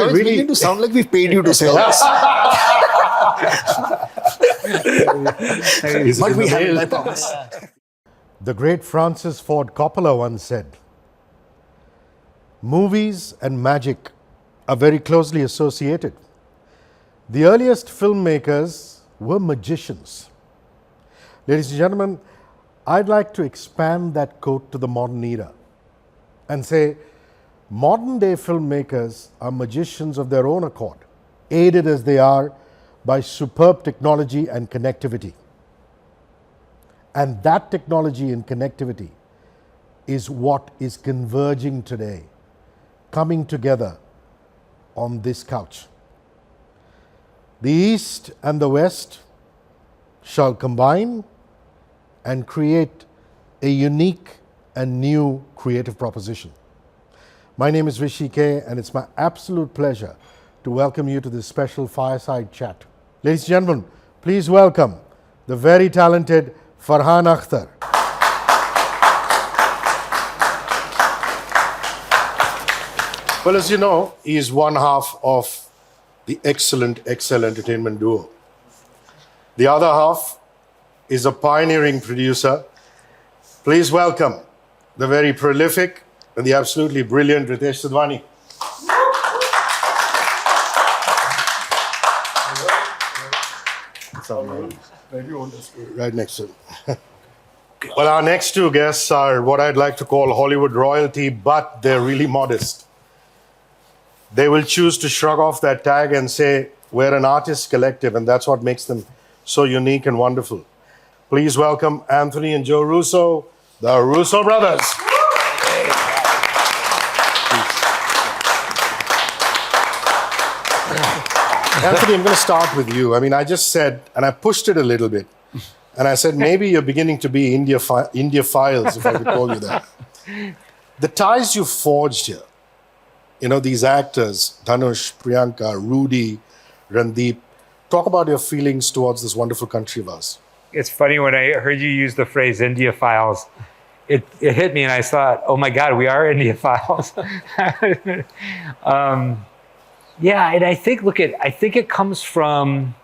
it's beginning to sound like we've paid you to say all this. But we haven't, I promise. The great Francis Ford Coppola once said, movies and magic are very closely associated. The earliest filmmakers were magicians. Ladies and gentlemen, I'd like to expand that quote to the modern era and say, modern day filmmakers are magicians of their own accord, aided as they are by superb technology and connectivity. And that technology and connectivity is what is converging today, coming together on this couch. The East and the West shall combine and create a unique and new creative proposition. My name is Rishi K, and it's my absolute pleasure to welcome you to this special fireside chat. Ladies and gentlemen, please welcome the very talented Farhan Akhtar. Well, as you know, he is one half of the excellent XL Entertainment duo. The other half is a pioneering producer. Please welcome the very prolific and the absolutely brilliant Ritesh Sidhwani. Right next to him. Well, our next two guests are what I'd like to call Hollywood royalty, but they're really modest. They will choose to shrug off that tag and say, we're an artist collective, and that's what makes them so unique and wonderful. Please welcome Anthony and Joe Russo, the Russo brothers. Anthony, I'm going to start with you. I mean, I just said, and I pushed it a little bit, and I said, maybe you're beginning to be India Files, if I could call you that. The ties you forged here, you know, these actors, Dhanush, Priyanka, Rudy, Randeep, talk about your feelings towards this wonderful country of ours. It's funny, when I heard you use the phrase India Files, it hit me, and I thought, oh my God, we are India Files. Yeah, and I think, I think it comes from,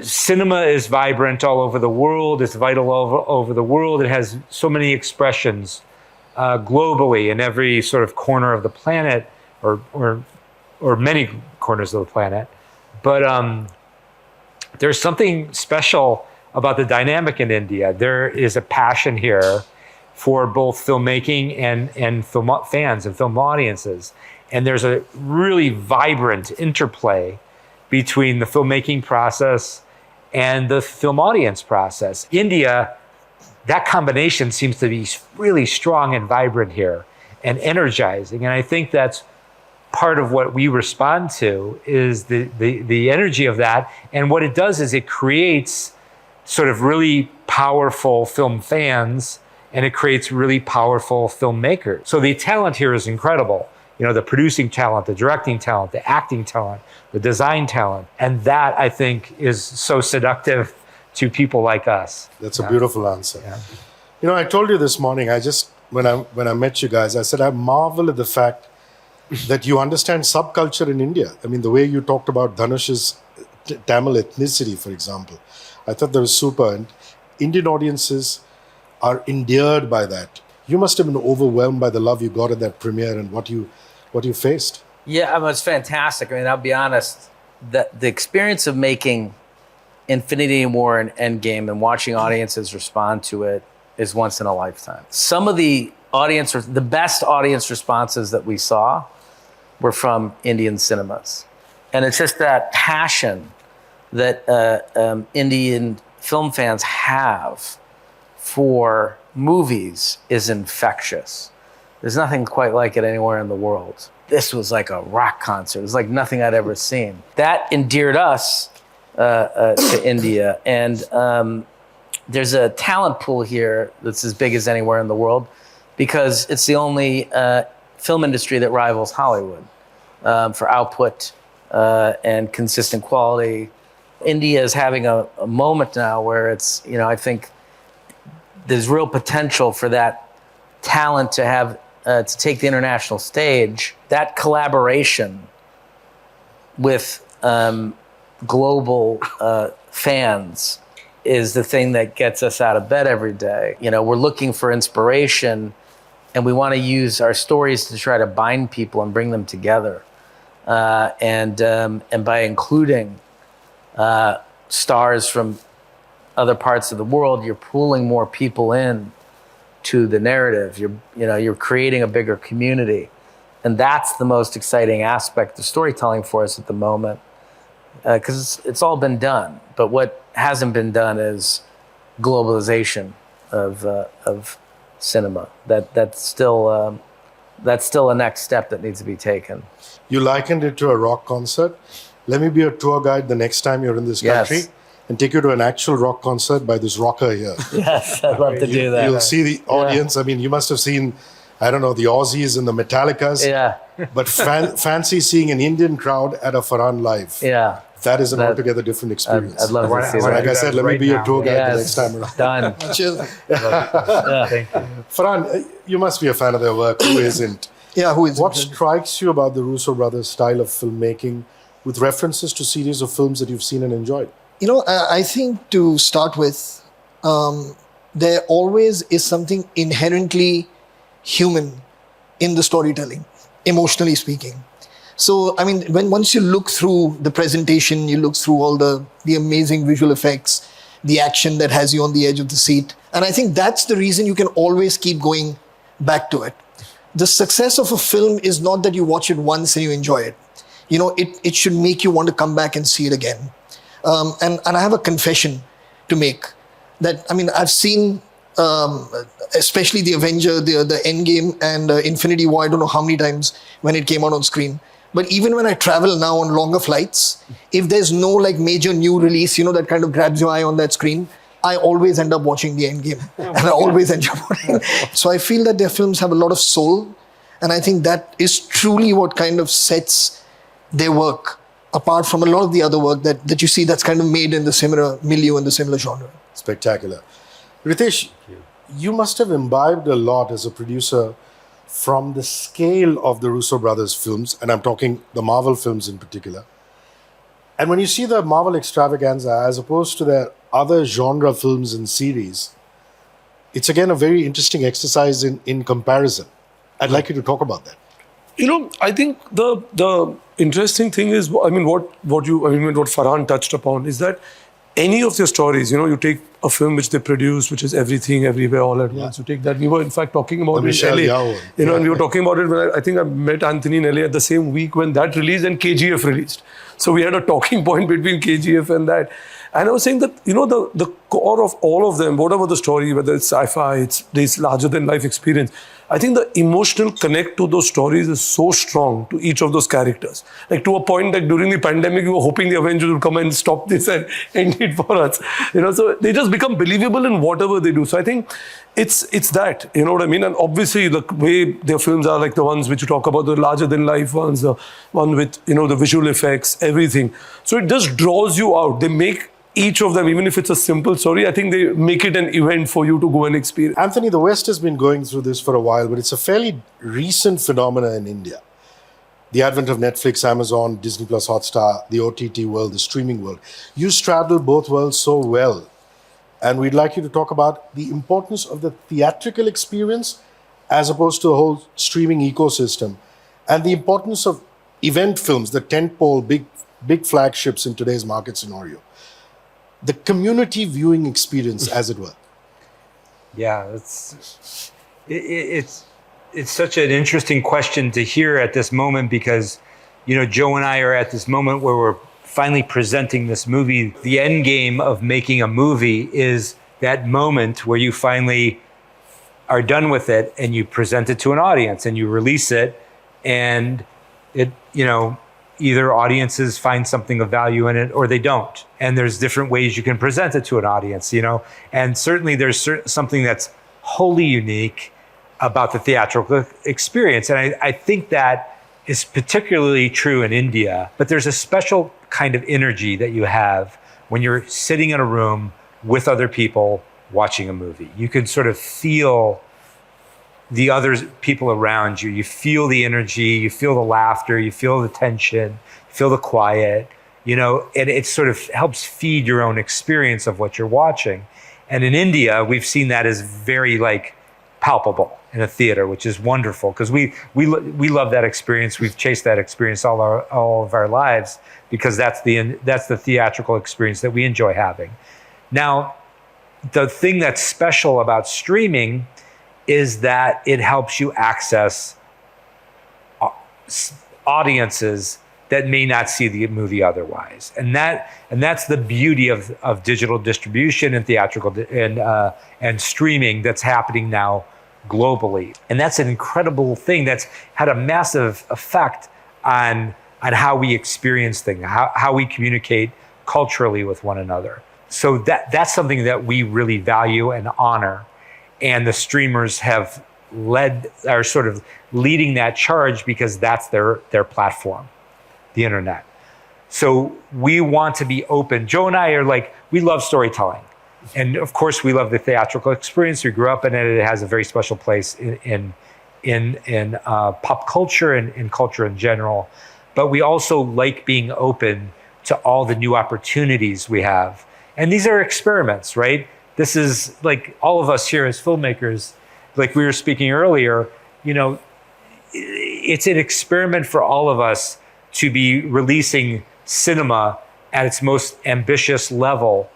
cinema is vibrant all over the world. It's vital all over the world. It has so many expressions globally in every sort of corner of the planet, or many corners of the planet. But there's something special about the dynamic in India. There is a passion here for both filmmaking and film fans and film audiences. And there's a really vibrant interplay between the filmmaking process and the film audience process. India, that combination seems to be really strong and vibrant here and energizing. And I think that's part of what we respond to, is the energy of that. And what it does is it creates sort of really powerful film fans, and it creates really powerful filmmakers. So the talent here is incredible. You know, the producing talent, the directing talent, the acting talent, the design talent. And that, I think, is so seductive to people like us. That's a beautiful answer. Yeah. You know, I told you this morning, when I met you guys, I said, I marvel at the fact that you understand subculture in India. I mean, the way you talked about Dhanush's Tamil ethnicity, for example, I thought that was super. And Indian audiences are endeared by that. You must have been overwhelmed by the love you got at that premiere and what you faced. Yeah, I mean, it's fantastic. I mean, I'll be honest, the experience of making Infinity War and Endgame and watching audiences respond to it is once in a lifetime. Some of the best audience responses that we saw were from Indian cinemas. And it's just that passion that Indian film fans have for movies is infectious. There's nothing quite like it anywhere in the world. This was like a rock concert. It was like nothing I'd ever seen. That endeared us to India. And there's a talent pool here that's as big as anywhere in the world, because it's the only film industry that rivals Hollywood for output and consistent quality. India is having a moment now where it's, I think there's real potential for that talent to have to take the international stage, that collaboration with global fans is the thing that gets us out of bed every day. You know, we're looking for inspiration, and we want to use our stories to try to bind people and bring them together. And by including stars from other parts of the world, you're pulling more people in to the narrative. You're creating a bigger community, and that's the most exciting aspect of storytelling for us at the moment, because it's all been done. But what hasn't been done is globalization of cinema. That's still a next step that needs to be taken. You likened it to a rock concert. Let me be a tour guide the next time you're in this country. Yes. And take you to an actual rock concert by this rocker here. Yes, I'd love to do that. You'll see the audience. I mean, you must have seen, I don't know, the Aussies and the Metallicas. Yeah. But fancy seeing an Indian crowd at a Farhan live. Yeah. That is an altogether different experience. I'd love to see So that. like I said, let me be your tour guide the next time around. Done. Thank you. Farhan, you must be a fan of their work. Who isn't? Yeah, who is What strikes you about the Russo brothers' style of filmmaking with references to series of films that you've seen and enjoyed? You know, I think to start with, there always is something inherently human in the storytelling, emotionally speaking. So, I mean, once you look through the presentation, you look through all the amazing visual effects, the action that has you on the edge of the seat. And I think that's the reason you can always keep going back to it. The success of a film is not that you watch it once and you enjoy it. You know, it should make you want to come back and see it again. And I have a confession to make that, I mean, I've seen, especially the Avenger, the Endgame and Infinity War, I don't know how many times when it came out on screen. But even when I travel now on longer flights, if there's no like major new release, you know, that kind of grabs your eye on that screen, I always end up watching the Endgame. And I always end up watching. So I feel that their films have a lot of soul. And I think that is truly what kind of sets their work apart from a lot of the other work that you see that's kind of made in the similar milieu and the similar genre. Spectacular. Ritesh, you must have imbibed a lot as a producer from the scale of the Russo brothers' films, and I'm talking the Marvel films in particular. And when you see the Marvel extravaganza as opposed to their other genre films and series, it's again a very interesting exercise in comparison. I'd like you to talk about that. You know, I think the interesting thing is, I mean, what Farhan touched upon is that any of their stories, you know, you take a film which they produce, which is everything, everywhere, all at once. You take that. We were in fact talking about it in LA. You know, and we were talking about it when I think I met Anthony in LA at the same week when that released and KGF released. So we had a talking point between KGF and that. And I was saying that, you know, the core of all of them, whatever the story, whether it's sci-fi, it's this larger than life experience, I think the emotional connect to those stories is so strong to each of those characters. Like to a point that during the pandemic, we were hoping the Avengers would come and stop this and end it for us. You know, so they just become believable in whatever they do. So I think it's that, you know what I mean? And obviously the way their films are, like the ones which you talk about, the larger than life ones, the one with, you know, the visual effects, everything. So it just draws you out. They make each of them, even if it's a simple story, I think they make it an event for you to go and experience. Anthony, the West has been going through this for a while, but it's a fairly recent phenomenon in India. The advent of Netflix, Amazon, Disney Plus, Hotstar, the OTT world, the streaming world. You straddle both worlds so well. And we'd like you to talk about the importance of the theatrical experience as opposed to the whole streaming ecosystem, and the importance of event films, the tentpole, big flagships in today's market scenario. The community viewing experience, as it were. Yeah, it's such an interesting question to hear at this moment because, you know, Joe and I are at this moment where we're finally presenting this movie. The end game of making a movie is that moment where you finally are done with it and you present it to an audience and you release it, and it, you know, either audiences find something of value in it or they don't. And there's different ways you can present it to an audience, you know. And certainly there's something that's wholly unique about the theatrical experience. And I think that is particularly true in India. But there's a special kind of energy that you have when you're sitting in a room with other people watching a movie. You can sort of feel the other people around you. You feel the energy, you feel the laughter, you feel the tension, you feel the quiet, you know, and it sort of helps feed your own experience of what you're watching. And in India, we've seen that as very like palpable in a theater, which is wonderful because we love that experience. We've chased that experience all of our lives because that's the theatrical experience that we enjoy having. Now, the thing that's special about streaming is that it helps you access audiences that may not see the movie otherwise, and that's the beauty of digital distribution and theatrical and streaming that's happening now globally, and that's an incredible thing that's had a massive effect on how we experience things, how we communicate culturally with one another. So that's something that we really value and honor, and the streamers are sort of leading that charge because that's their platform, the internet. So we want to be open. Joe and I are like, we love storytelling. And of course we love the theatrical experience. We grew up in it. It has a very special place in pop culture and in culture in general. But we also like being open to all the new opportunities we have. And these are experiments, right? This is like all of us here as filmmakers, like we were speaking earlier, you know, it's an experiment for all of us to be releasing cinema at its most ambitious level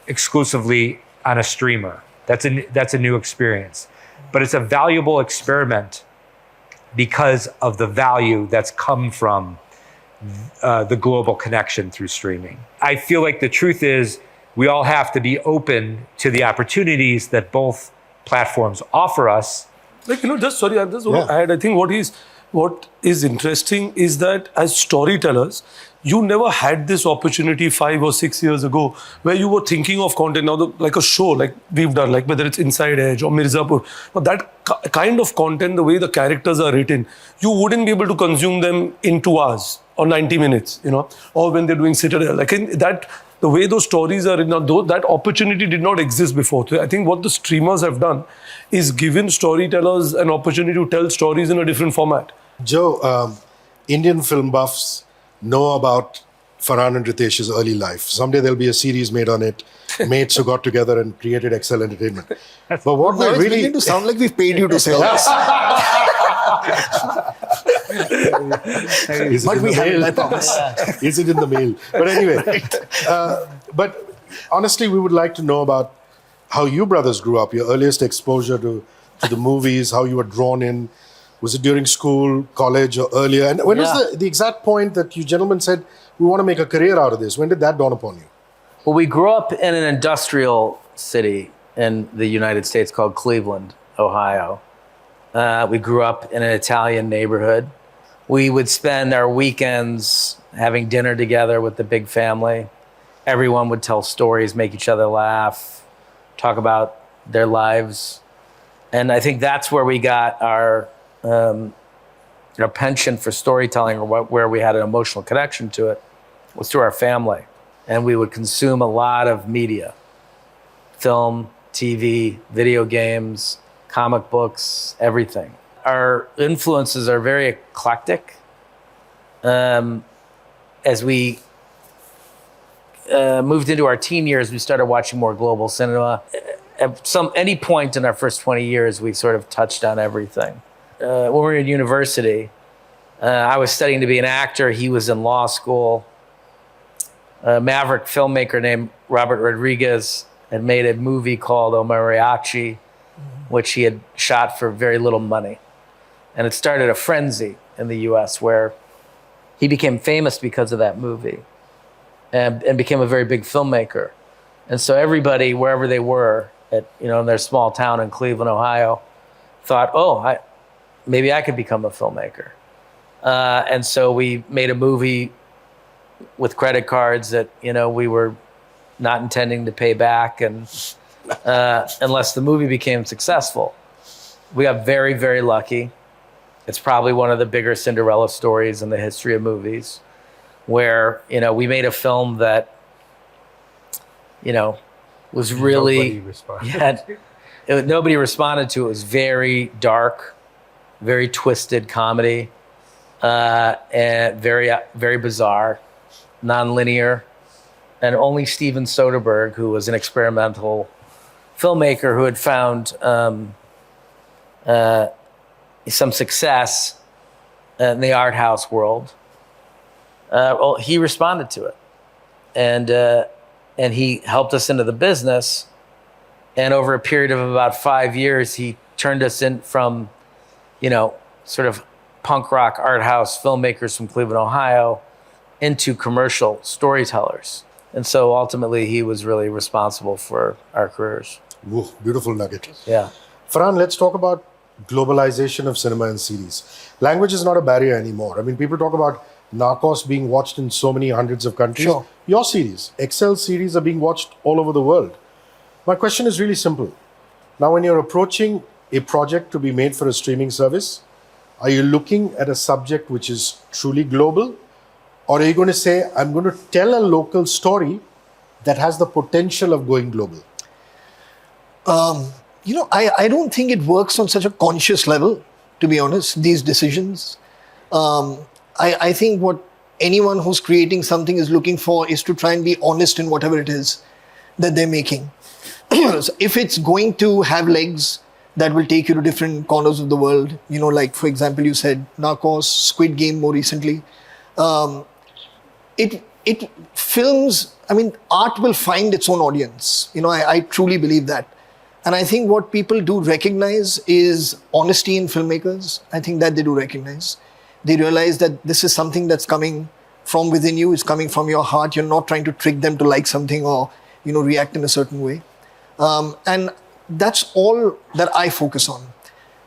exclusively on a streamer. That's a new experience. But it's a valuable experiment because of the value that's come from the global connection through streaming. I feel like the truth is we all have to be open to the opportunities that both platforms offer us. Like, you know, just sorry, I just want to add, I think what is interesting is that as storytellers, you never had this opportunity 5 or 6 years ago where you were thinking of content now, like a show like we've done, like whether it's Inside Edge or Mirzapur, but that kind of content, the way the characters are written, you wouldn't be able to consume them in 2 hours or 90 minutes, you know, or when they're doing Citadel. Like in that, the way those stories are written, that opportunity did not exist before. So I think what the streamers have done is given storytellers an opportunity to tell stories in a different format. Joe, Indian film buffs know about Farhan and Ritesh's early life. Someday there'll be a series made on it. Mates who got together and created Excel Entertainment. But what Now we're it's really beginning to sound like we've paid you to say this. Is But it in we the haven't, mail? I promise. Is it in the mail? But anyway, but honestly, we would like to know about how you brothers grew up, your earliest exposure to the movies, how you were drawn in. Was it during school, college, or earlier? And when was the exact point that you gentlemen said, we want to make a career out of this? When did that dawn upon you? Well, we grew up in an industrial city in the United States called Cleveland, Ohio. We grew up in an Italian neighborhood. We would spend our weekends having dinner together with the big family. Everyone would tell stories, make each other laugh, talk about their lives. And I think that's where we got our penchant for storytelling, or where we had an emotional connection to it, was through our family. And we would consume a lot of media, film, TV, video games, comic books, everything. Our influences are very eclectic. As we moved into our teen years, we started watching more global cinema. At any point in our first 20 years, we sort of touched on everything. When we were in university, I was studying to be an actor. He was in law school. A maverick filmmaker named Robert Rodriguez had made a movie called O Mariachi, which he had shot for very little money. And it started a frenzy in the US where he became famous because of that movie and became a very big filmmaker. And so everybody, wherever they were, in their small town in Cleveland, Ohio, thought, maybe I could become a filmmaker. And so we made a movie with credit cards that, we were not intending to pay back, and unless the movie became successful. We got very, very lucky. It's probably one of the bigger Cinderella stories in the history of movies, where, we made a film that, was really, it Nobody responded to it. It was very dark, very twisted comedy, and very bizarre, non-linear. And only Steven Soderbergh, who was an experimental filmmaker who had found some success in the art house world, well, he responded to it, and he helped us into the business. And over a period of about 5 years, he turned us in from, sort of punk rock art house filmmakers from Cleveland, Ohio, into commercial storytellers. And so ultimately, he was really responsible for our careers. Whoa, beautiful nugget. Yeah. Farhan, let's talk about globalization of cinema and series. Language is not a barrier anymore. I mean, people talk about Narcos being watched in so many hundreds of countries. Sure. Your series, Excel series, are being watched all over the world. My question is really simple. Now, when you're approaching a project to be made for a streaming service, are you looking at a subject which is truly global? Or are you going to say, I'm going to tell a local story that has the potential of going global? I don't think it works on such a conscious level, to be honest, these decisions. I think what anyone who's creating something is looking for is to try and be honest in whatever it is that they're making. So if it's going to have legs that will take you to different corners of the world, like, for example, you said Narcos, Squid Game more recently, it films, art will find its own audience. I truly believe that. And I think what people do recognize is honesty in filmmakers. I think that they do recognize. They realize that this is something that's coming from within you, it's coming from your heart. You're not trying to trick them to like something or, react in a certain way. And that's all that I focus on.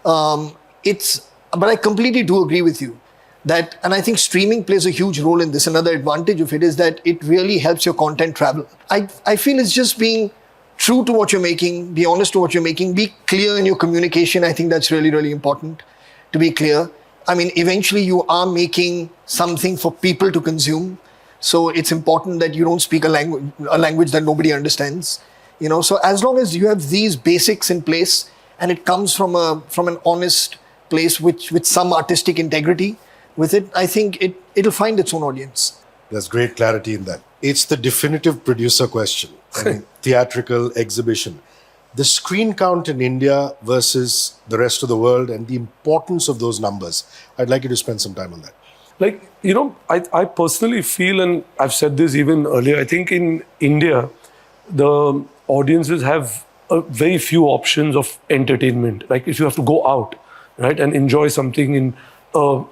But I completely do agree with you that, and I think streaming plays a huge role in this. Another advantage of it is that it really helps your content travel. I feel it's just being true to what you're making, be honest to what you're making, be clear in your communication. I think that's really, really important to be clear. Eventually you are making something for people to consume. So it's important that you don't speak a language that nobody understands. So as long as you have these basics in place and it comes from an honest place with some artistic integrity with it, I think it'll find its own audience. There's great clarity in that. It's the definitive producer question. Theatrical exhibition. The screen count in India versus the rest of the world and the importance of those numbers. I'd like you to spend some time on that. I personally feel, and I've said this even earlier, I think in India, the audiences have very few options of entertainment. Like if you have to go out, right, and enjoy something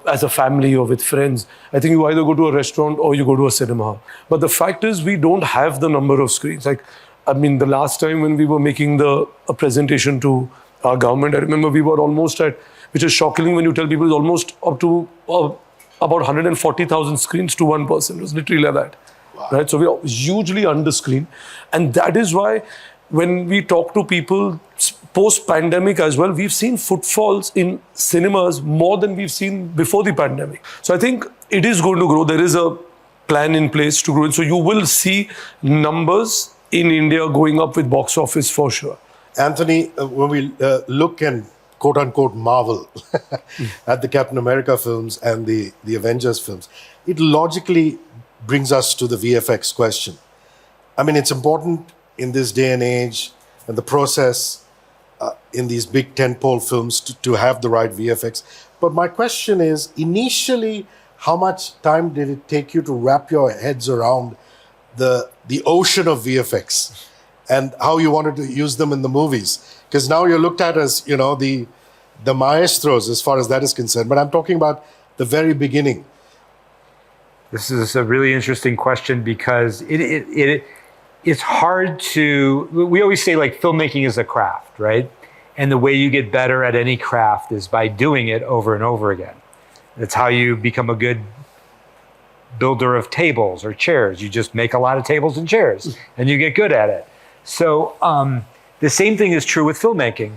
as a family or with friends, I think you either go to a restaurant or you go to a cinema. But the fact is, we don't have the number of screens. The last time when we were making a presentation to our government, I remember we were almost at, which is shocking when you tell people, it's almost up to about 140,000 screens to one person. It was literally like that. Wow. Right? So we are hugely under screen. And that is why when we talk to people post-pandemic as well, we've seen footfalls in cinemas more than we've seen before the pandemic. So I think it is going to grow. There is a plan in place to grow. So you will see numbers in India going up with box office for sure. Anthony, when we look and quote-unquote marvel at the Captain America films and the Avengers films, it logically brings us to the VFX question. It's important in this day and age and the process in these big tentpole films to have the right VFX. But my question is, initially, how much time did it take you to wrap your heads around the ocean of VFX and how you wanted to use them in the movies? Because now you're looked at as, the maestros as far as that is concerned. But I'm talking about the very beginning. This is a really interesting question because it's hard to, we always say like filmmaking is a craft, right? And the way you get better at any craft is by doing it over and over again. That's how you become a good builder of tables or chairs. You just make a lot of tables and chairs and you get good at it. So the same thing is true with filmmaking.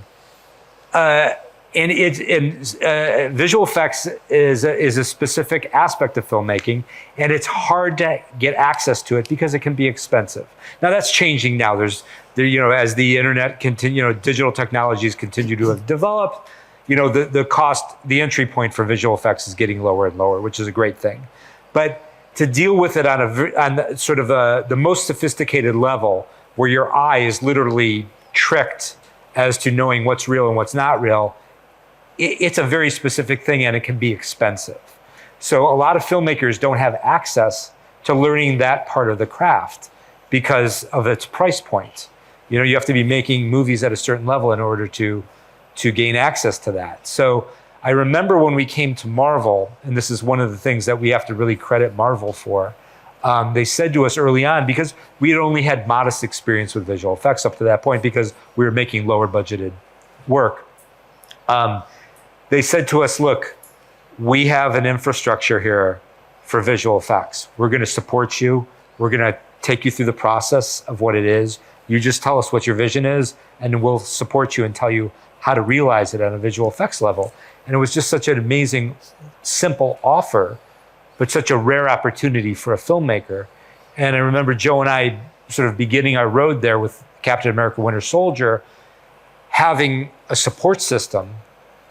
visual effects is a specific aspect of filmmaking, and it's hard to get access to it because it can be expensive. Now that's changing now. As the internet digital technologies continue to have developed, the cost, the entry point for visual effects is getting lower and lower, which is a great thing. But to deal with it on sort of the most sophisticated level, where your eye is literally tricked as to knowing what's real and what's not real, it's a very specific thing, and it can be expensive. So a lot of filmmakers don't have access to learning that part of the craft because of its price point. You have to be making movies at a certain level in order to gain access to that. So I remember when we came to Marvel, and this is one of the things that we have to really credit Marvel for, they said to us early on, because we had only had modest experience with visual effects up to that point because we were making lower budgeted work. They said to us, look, we have an infrastructure here for visual effects. We're going to support you. We're going to take you through the process of what it is. You just tell us what your vision is, and we'll support you and tell you how to realize it on a visual effects level. And it was just such an amazing, simple offer, but such a rare opportunity for a filmmaker. And I remember Joe and I sort of beginning our road there with Captain America Winter Soldier, having a support system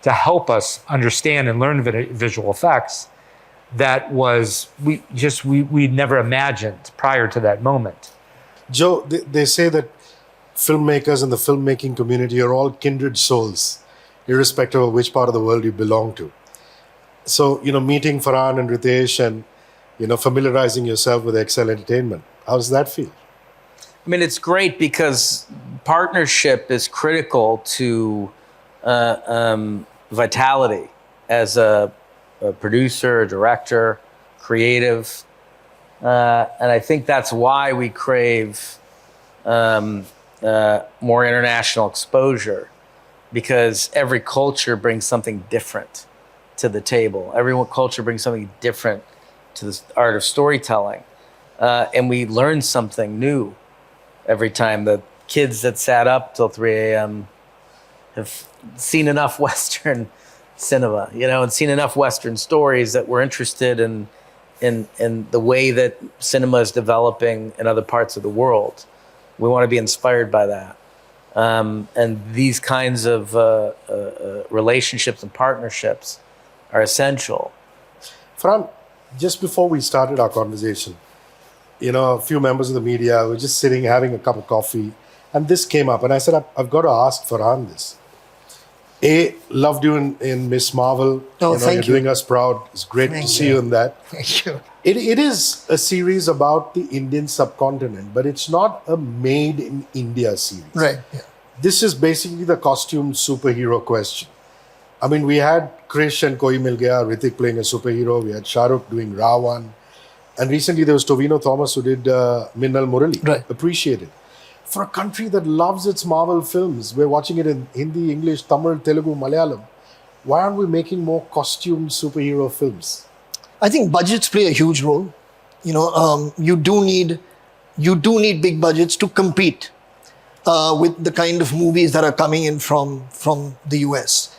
to help us understand and learn visual effects that we'd never imagined prior to that moment. Joe, they say that filmmakers and the filmmaking community are all kindred souls, irrespective of which part of the world you belong to. So, meeting Farhan and Ritesh and, familiarizing yourself with Excel Entertainment, how does that feel? I mean, it's great because partnership is critical to vitality as a producer, a director, creative. And I think that's why we crave more international exposure, because every culture brings something different to the table. Every culture brings something different to the art of storytelling. And we learn something new every time. The kids that sat up till 3 a.m. have seen enough Western cinema, and seen enough Western stories that we're interested in the way that cinema is developing in other parts of the world. We want to be inspired by that. And these kinds of relationships and partnerships are essential. Farhan, just before we started our conversation, a few members of the media were just sitting having a cup of coffee, and this came up, and I said, I've got to ask Farhan this. Loved you in Miss Marvel. Oh, thank you. You're doing us proud. It's great to see you in that. Thank you. It is a series about the Indian subcontinent, but it's not a made in India series. Right. Yeah. This is basically the costume superhero question. I mean, we had Krish and Koi Mil Gaya, Hrithik playing a superhero. We had Shah Rukh doing Ravan. And recently there was Tovino Thomas who did Minnal Murali. Right. Appreciated. For a country that loves its Marvel films, we're watching it in Hindi, English, Tamil, Telugu, Malayalam. Why aren't we making more costume superhero films? I think budgets play a huge role. You do need big budgets to compete with the kind of movies that are coming in from the US,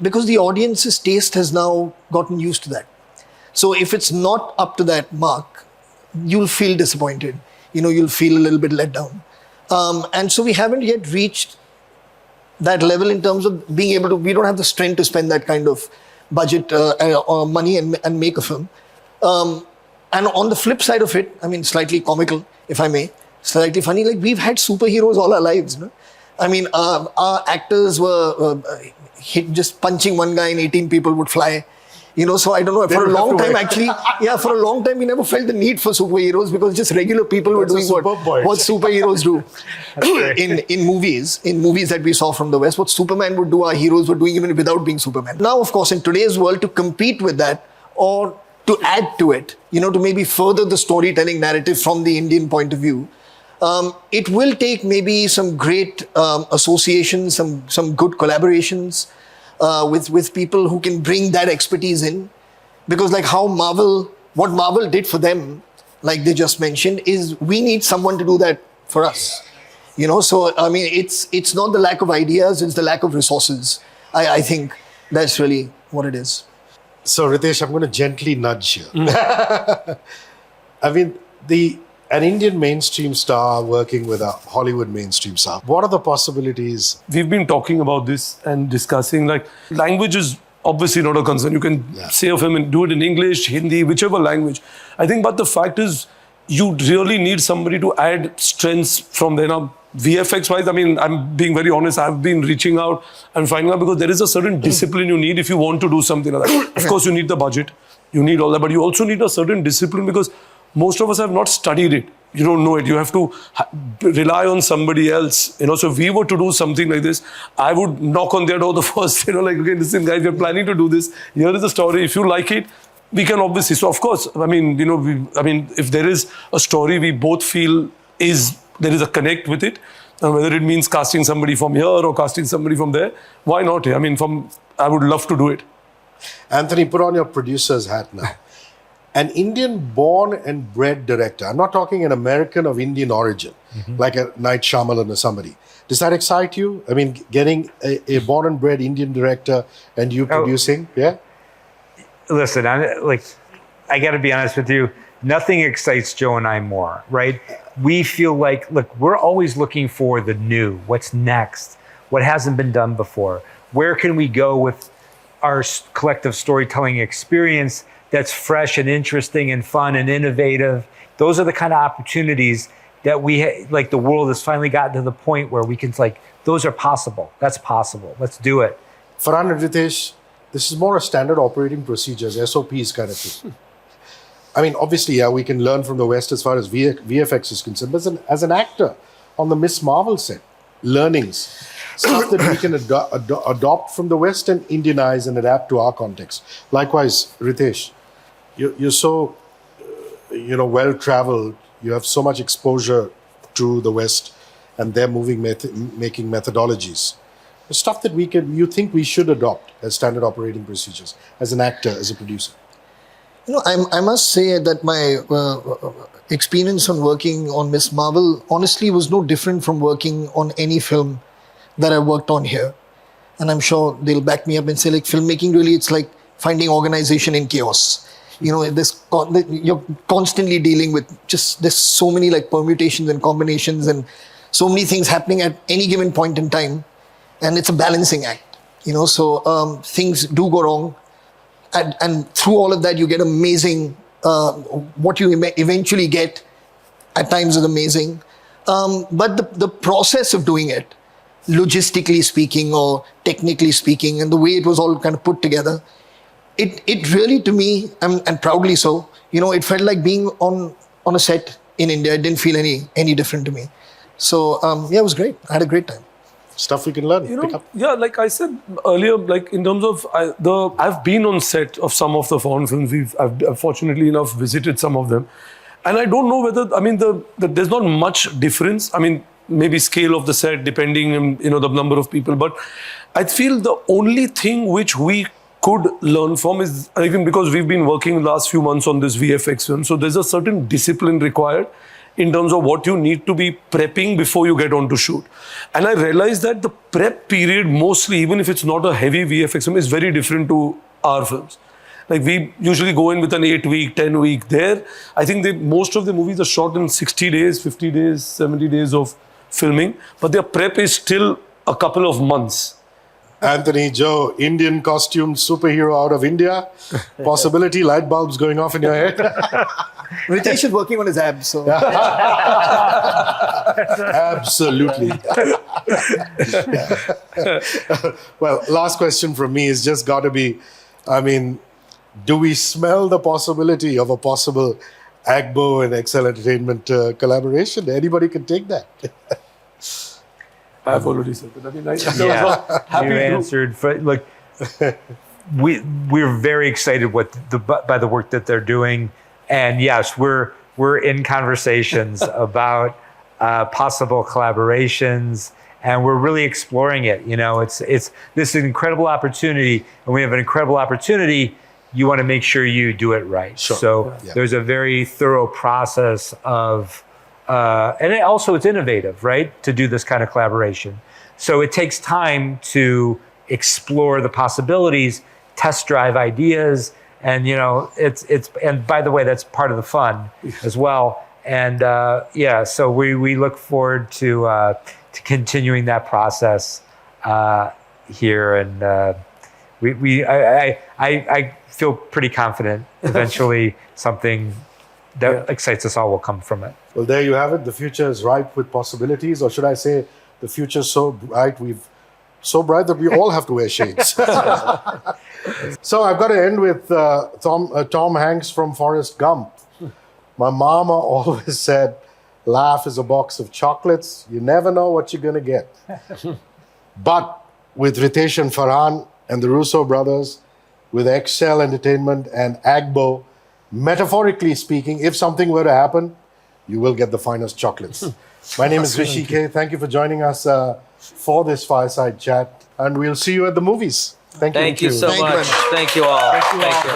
because the audience's taste has now gotten used to that. So if it's not up to that mark, you'll feel disappointed. You'll feel a little bit let down. And so we haven't yet reached that level in terms of being able to, we don't have the strength to spend that kind of budget or money and make a film. And on the flip side of it, I mean, slightly comical, if I may, slightly funny, like we've had superheroes all our lives. I mean, our actors were just punching one guy and 18 people would fly. So I don't know, for a long time actually, for a long time we never felt the need for superheroes because just regular people were doing what superheroes do in movies that we saw from the West. What Superman would do, our heroes were doing even without being Superman. Now, of course, in today's world, to compete with that or to add to it, to maybe further the storytelling narrative from the Indian point of view, it will take maybe some great associations, some good collaborations, with people who can bring that expertise in, because like what Marvel did for them, like they just mentioned, is we need someone to do that for us. So I mean, it's not the lack of ideas, it's the lack of resources. I think that's really what it is. So, Ritesh, I'm going to gently nudge you. I mean, an Indian mainstream star working with a Hollywood mainstream star. What are the possibilities? We've been talking about this and discussing, like, language is obviously not a concern. You can say of him and do it in English, Hindi, whichever language. I think, but the fact is, you really need somebody to add strengths from there. Now, VFX wise, I mean, I'm being very honest, I've been reaching out and finding out, because there is a certain discipline you need if you want to do something like that. Of course, you need the budget, you need all that, but you also need a certain discipline, because most of us have not studied it. You don't know it. You have to rely on somebody else. You know, so if we were to do something like this, I would knock on their door the first, like, okay, listen, guys, we're planning to do this. Here is the story. If you like it, we can obviously. So, of course, I mean, if there is a story we both feel there is a connect with it, and whether it means casting somebody from here or casting somebody from there, why not? I mean, I would love to do it. Anthony, put on your producer's hat now. An Indian born and bred director, I'm not talking an American of Indian origin, like a Night Shyamalan or somebody. Does that excite you? I mean, getting a born and bred Indian director and you producing, yeah? Listen, I got to be honest with you. Nothing excites Joe and I more, right? We feel like, look, we're always looking for the new, what's next, what hasn't been done before. Where can we go with our collective storytelling experience that's fresh and interesting and fun and innovative? Those are the kind of opportunities that the world has finally gotten to the point where we can, those are possible. That's possible. Let's do it. Farhan and Ritesh, this is more a standard operating procedures, SOPs kind of thing. I mean, obviously, yeah, we can learn from the West as far as VFX is concerned, but as an actor on the Miss Marvel set, learnings, stuff that we can adopt from the West and Indianize and adapt to our context. Likewise, Ritesh, you're so, well-traveled, you have so much exposure to the West and their making methodologies. The stuff that you think we should adopt as standard operating procedures, as an actor, as a producer. I must say that my experience on working on Miss Marvel honestly was no different from working on any film that I worked on here. And I'm sure they'll back me up and say, filmmaking really, it's like finding organization in chaos. You're constantly dealing with there's so many permutations and combinations and so many things happening at any given point in time. And it's a balancing act, so things do go wrong. And through all of that, you get amazing, what you eventually get at times is amazing. But the process of doing it, logistically speaking or technically speaking, and the way it was all kind of put together, it really, to me, and proudly so, it felt like being on a set in India. It didn't feel any different to me. So, it was great. I had a great time. Stuff we can learn, pick up. Yeah, like I said earlier, in terms of I've been on set of some of the foreign films. I've fortunately enough visited some of them, and I don't know whether there's not much difference. I mean, maybe scale of the set depending on the number of people, but I feel the only thing which we could learn from is, even because we've been working the last few months on this VFX film, so there's a certain discipline required in terms of what you need to be prepping before you get on to shoot. And I realized that the prep period, mostly, even if it's not a heavy VFX film, is very different to our films. We usually go in with an 8-week, 10-week there. I think most of the movies are shot in 60 days, 50 days, 70 days of filming, but their prep is still a couple of months. Anthony, Joe, Indian costume superhero out of India. Possibility, light bulbs going off in your head. Ritesh is working on his abs, so. Absolutely. Well, last question from me is just got to be, do we smell the possibility of a possible Agbo and Excel Entertainment collaboration? Anybody can take that. I've already said that. You answered. Look, we're very excited by the work that they're doing, and yes, we're in conversations about possible collaborations, and we're really exploring it. It's this is an incredible opportunity, and we have an incredible opportunity. You want to make sure you do it right. Sure. So there's a very thorough process of. And it's innovative, right, to do this kind of collaboration. So it takes time to explore the possibilities, test drive ideas, and it's and by the way, that's part of the fun as well. And so we look forward to continuing that process here, and I feel pretty confident eventually something that excites us all will come from it. Well, there you have it. The future is ripe with possibilities, or should I say, the future is so bright that we all have to wear shades. So I've got to end with Tom Hanks from Forrest Gump. My mama always said, life is a box of chocolates. You never know what you're going to get. But with Ritesh and Farhan and the Russo brothers, with Excel Entertainment and Agbo, metaphorically speaking, if something were to happen, you will get the finest chocolates. My name is Rishi K. Thank you for joining us for this fireside chat, and we'll see you at the movies. Thank you. Thank you so Thank you much. very much. Thank you all. Thank you.